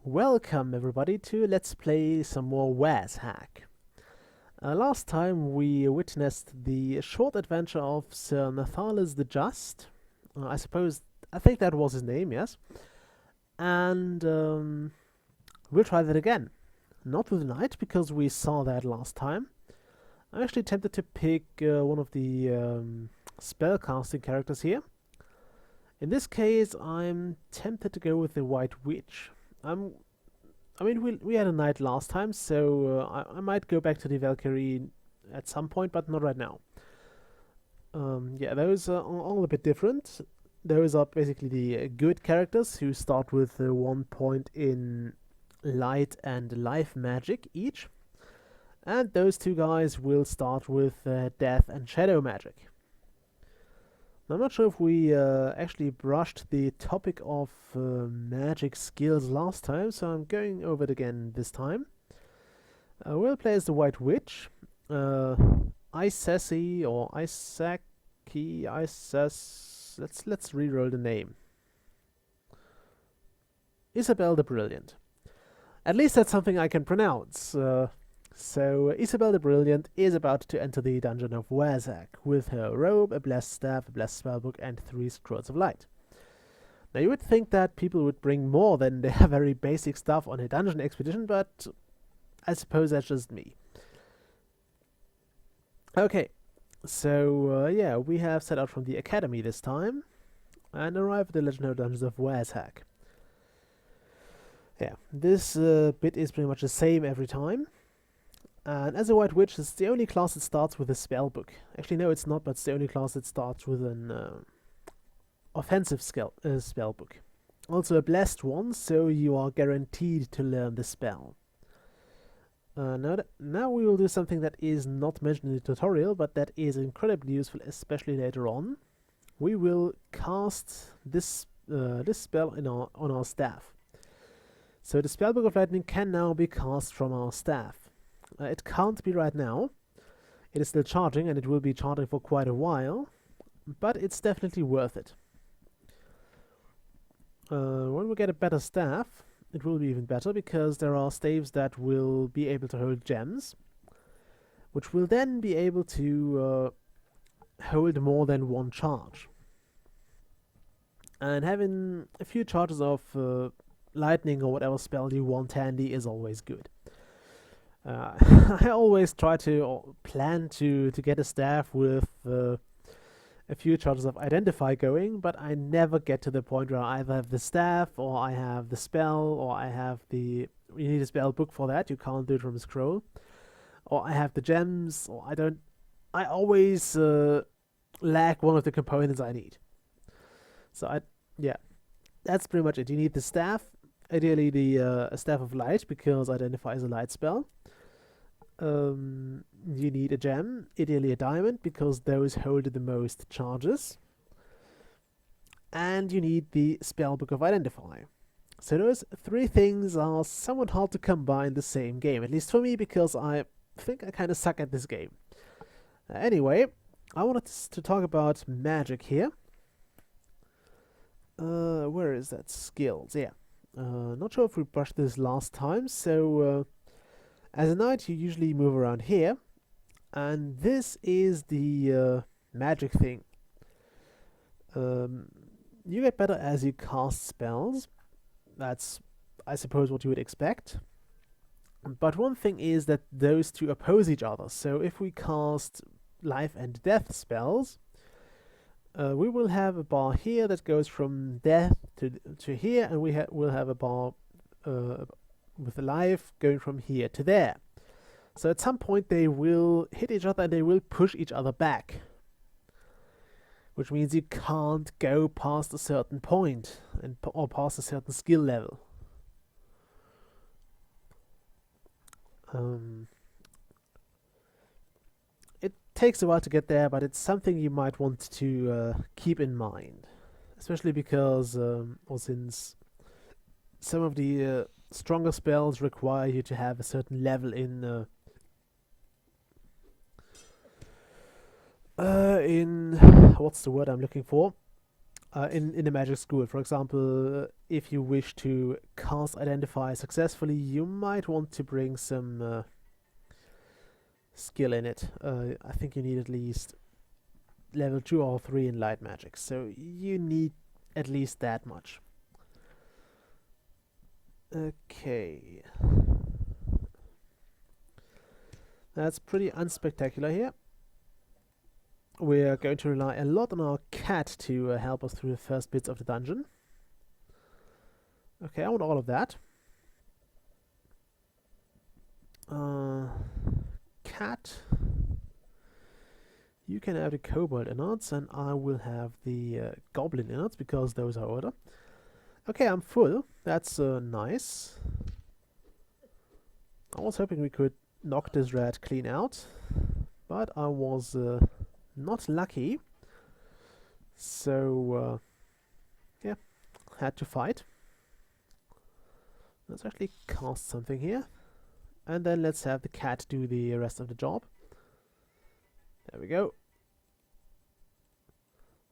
Welcome everybody to Let's Play some more WazHack. Last time we witnessed the short adventure of Sir Nathalis the Just. I think that was his name, yes. And we'll try that again. Not with Knight, because we saw that last time. I'm actually tempted to pick one of the spellcasting characters here. In this case, I'm tempted to go with the White Witch. We had a knight last time, so I might go back to the Valkyrie at some point, but not right now. Yeah, those are all a bit different. Those are basically the good characters who start with 1 point in light and life magic each. And those two guys will start with death and shadow magic. I'm not sure if we actually brushed the topic of magic skills last time, so I'm going over it again this time. We'll play as the White Witch, Isessi or Isaki, Ises. Let's reroll the name. Isabel the Brilliant. At least that's something I can pronounce. So Isabel the Brilliant is about to enter the dungeon of WazHack with her robe, a blessed staff, a blessed spellbook, and 3 scrolls of light. Now you would think that people would bring more than their very basic stuff on a dungeon expedition, but I suppose that's just me. Okay, so yeah, we have set out from the academy this time and arrived at the legendary dungeons of WazHack. Yeah, this bit is pretty much the same every time. And as a White Witch, it's the only class that starts with a spellbook. Actually, no, it's not, but it's the only class that starts with an offensive spellbook. Also a blessed one, so you are guaranteed to learn the spell. Now we will do something that is not mentioned in the tutorial, but that is incredibly useful, especially later on. We will cast this spell on our staff. So the Spellbook of Lightning can now be cast from our staff. It can't be right now. It is still charging, and it will be charging for quite a while, but it's definitely worth it. When we get a better staff, it will be even better, because there are staves that will be able to hold gems, which will then be able to hold more than one charge. And having a few charges of lightning or whatever spell you want handy is always good. I always try to plan to get a staff with a few charges of Identify going, but I never get to the point where I either have the staff, or I have the spell, or I have the... You need a spell book for that, you can't do it from a scroll. Or I have the gems, or I don't... I always lack one of the components I need. So yeah, that's pretty much it. You need the staff, ideally the Staff of Light, because Identify is a light spell. You need a gem, ideally a diamond, because those hold the most charges. And you need the Spellbook of Identify. So those 3 things are somewhat hard to come by in the same game, at least for me, because I think I kind of suck at this game. Anyway, I wanted to talk about magic here. Where is that? Skills, yeah. Not sure if we brushed this last time, so... as a knight, you usually move around here, and this is the magic thing. You get better as you cast spells. That's, I suppose, what you would expect. But one thing is that those two oppose each other. So if we cast life and death spells, we will have a bar here that goes from death to here, and we'll have a bar with the life going from here to there. So at some point they will hit each other and they will push each other back. Which means you can't go past a certain point, or past a certain skill level. It takes a while to get there, but it's something you might want to keep in mind. Especially because, or since some of the stronger spells require you to have a certain level in what's the word I'm looking for? In the magic school. For example, if you wish to cast Identify successfully, you might want to bring some skill in it. I think you need at least level 2 or 3 in light magic, so you need at least that much. Okay. That's pretty unspectacular here. We're going to rely a lot on our cat to help us through the first bits of the dungeon. Okay, I want all of that. Cat. You can have the kobold innards, and I will have the goblin innards, because those are order. Okay, I'm full. That's nice. I was hoping we could knock this rat clean out, but I was not lucky. So, yeah, had to fight. Let's actually cast something here. And then let's have the cat do the rest of the job. There we go.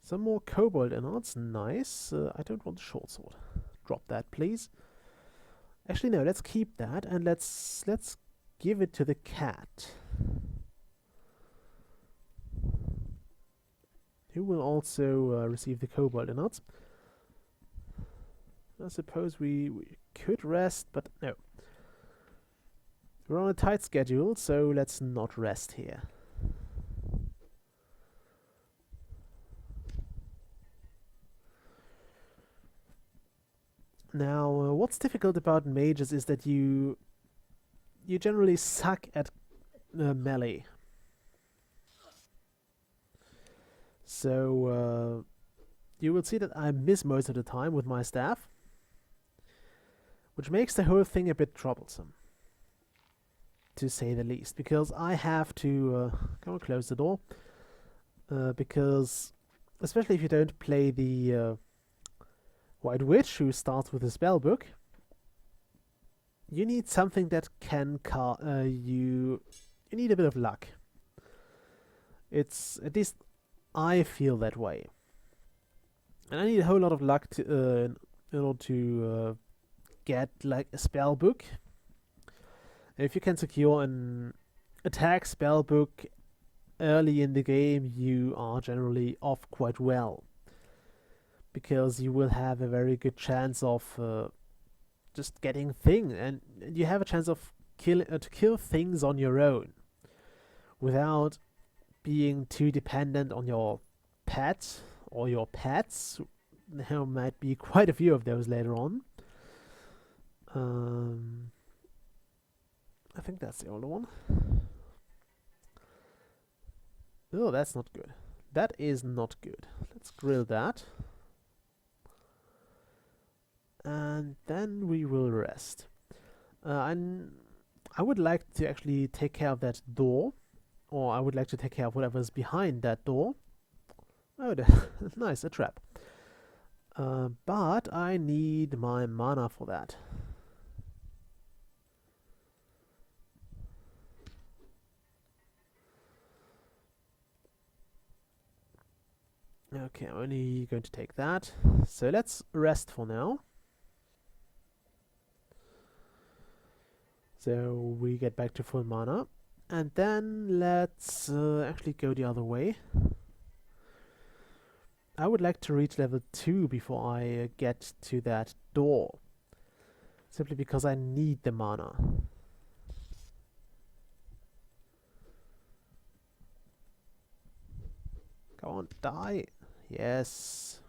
Some more kobold innards, nice. I don't want the short sword. Drop that, please. Actually, no, let's keep that, and let's give it to the cat, who will also receive the kobold innards. I suppose we could rest, but no. We're on a tight schedule, so let's not rest here. Now, what's difficult about mages is that you generally suck at melee. So you will see that I miss most of the time with my staff, which makes the whole thing a bit troublesome, to say the least, because I have to go and close the door, because especially if you don't play the White Witch, who starts with a spell book, you need something that can you need a bit of luck. It's, at least I feel that way, and I need a whole lot of luck to in order to get like a spell book. And if you can secure an attack spell book early in the game, you are generally off quite well, because you will have a very good chance of just getting things, and you have a chance of to kill things on your own without being too dependent on your pet or your pets. There might be quite a few of those later on. I think that's the older one. Oh, that's not good. That is not good. Let's grill that. And then we will rest. I would like to actually take care of that door, or I would like to take care of whatever's behind that door. Oh, nice, a trap. But I need my mana for that. Okay, I'm only going to take that. So let's rest for now. So we get back to full mana. And then let's actually go the other way. I would like to reach level 2 before I get to that door. Simply because I need the mana. Go on, die. Yes.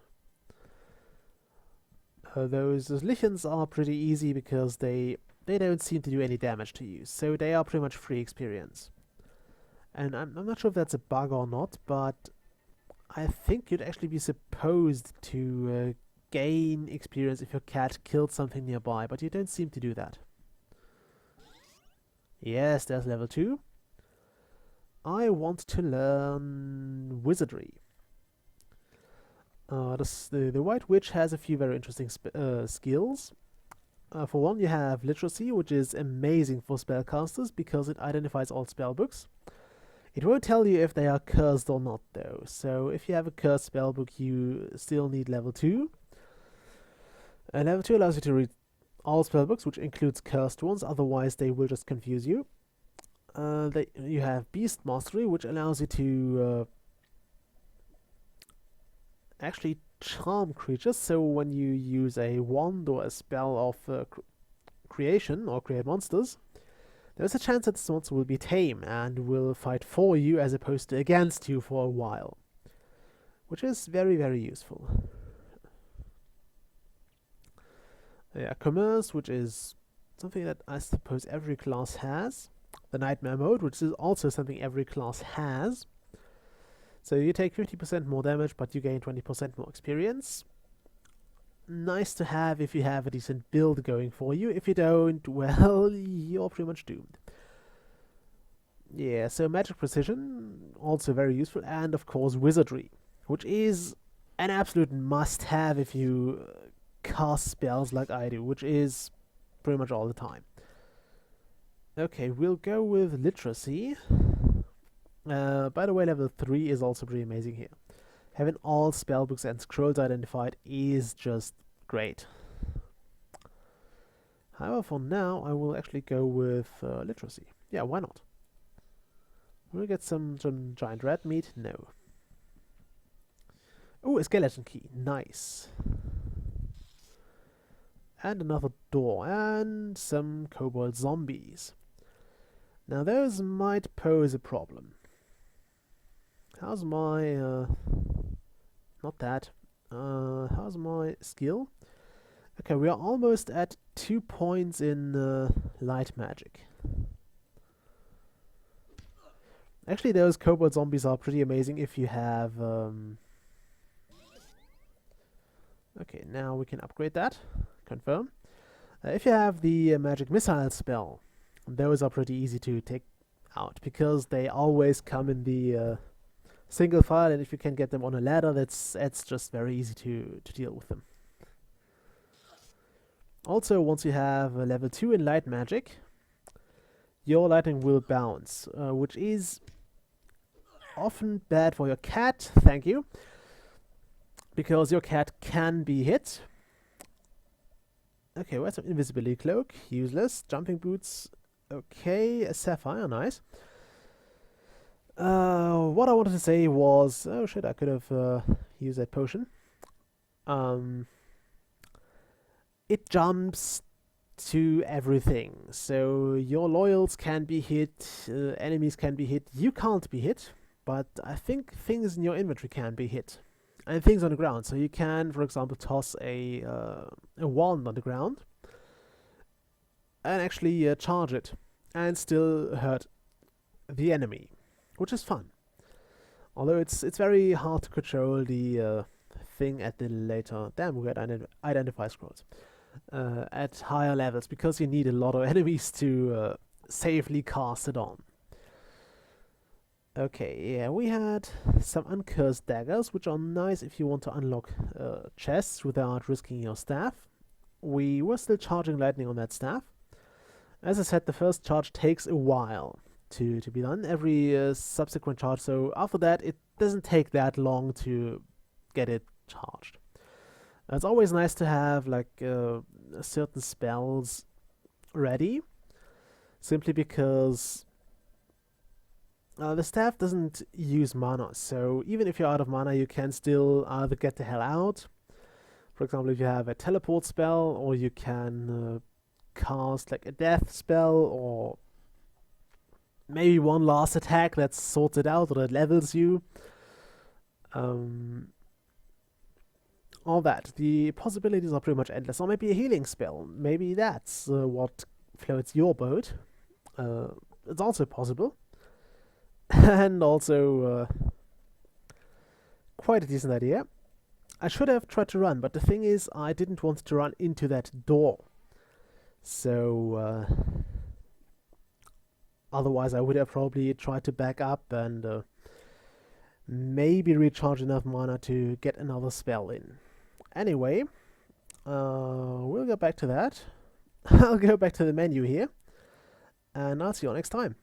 Those Lichens are pretty easy because they don't seem to do any damage to you, so they are pretty much free experience. And I'm not sure if that's a bug or not, but I think you'd actually be supposed to gain experience if your cat killed something nearby, but you don't seem to do that. Yes, there's level 2. I want to learn wizardry. The White Witch has a few very interesting skills. For one, you have literacy, which is amazing for spellcasters because it identifies all spellbooks. It won't tell you if they are cursed or not, though. So if you have a cursed spellbook, you still need level 2. And level 2 allows you to read all spellbooks, which includes cursed ones, otherwise they will just confuse you. You have Beast Mastery, which allows you to actually charm creatures, so when you use a wand or a spell of creation or create monsters, there's a chance that this monster will be tame and will fight for you as opposed to against you for a while, which is very, very useful. Yeah, Commerce, which is something that I suppose every class has. The Nightmare Mode, which is also something every class has. So you take 50% more damage, but you gain 20% more experience. Nice to have if you have a decent build going for you. If you don't, well, you're pretty much doomed. Yeah, so Magic Precision, also very useful. And of course Wizardry, which is an absolute must-have if you cast spells like I do, which is pretty much all the time. Okay, we'll go with Literacy. By the way, level 3 is also pretty amazing here. Having all spellbooks and scrolls identified is just great. However, for now, I will actually go with Literacy. Yeah, why not? Will we get some giant rat meat? No. Oh, a skeleton key. Nice. And another door. And some kobold zombies. Now, those might pose a problem. How's my... not that. How's my skill? Okay, we are almost at 2 points in light magic. Actually, those kobold zombies are pretty amazing if you have... Okay, now we can upgrade that. Confirm. If you have the magic missile spell, those are pretty easy to take out because they always come in the single file, and if you can get them on a ladder, it's just very easy to deal with them. Also, once you have level 2 in light magic, your lightning will bounce, which is often bad for your cat, thank you, because your cat can be hit. Okay, where's some invisibility cloak? Useless. Jumping boots. Okay, a sapphire, nice. What I wanted to say was... Oh shit, I could have used that potion. It jumps to everything. So your loyals can be hit, enemies can be hit, you can't be hit, but I think things in your inventory can be hit. And things on the ground. So you can, for example, toss a wand on the ground and actually charge it and still hurt the enemy, which is fun. Although it's very hard to control the thing at the later... Damn, we got identify scrolls. At higher levels, because you need a lot of enemies to safely cast it on. Okay, yeah, we had some uncursed daggers, which are nice if you want to unlock chests without risking your staff. We were still charging lightning on that staff. As I said, the first charge takes a while to be done, every subsequent charge, so after that it doesn't take that long to get it charged. It's always nice to have like certain spells ready, simply because the staff doesn't use mana, so even if you're out of mana, you can still either get the hell out. For example, if you have a teleport spell, or you can cast like a death spell, or maybe one last attack that sorts it out or that levels you. All that. The possibilities are pretty much endless. Or maybe a healing spell. Maybe that's what floats your boat. It's also possible. And also quite a decent idea. I should have tried to run, but the thing is, I didn't want to run into that door. So otherwise I would have probably tried to back up and maybe recharge enough mana to get another spell in. Anyway, we'll go back to that. I'll go back to the menu here, and I'll see you all next time.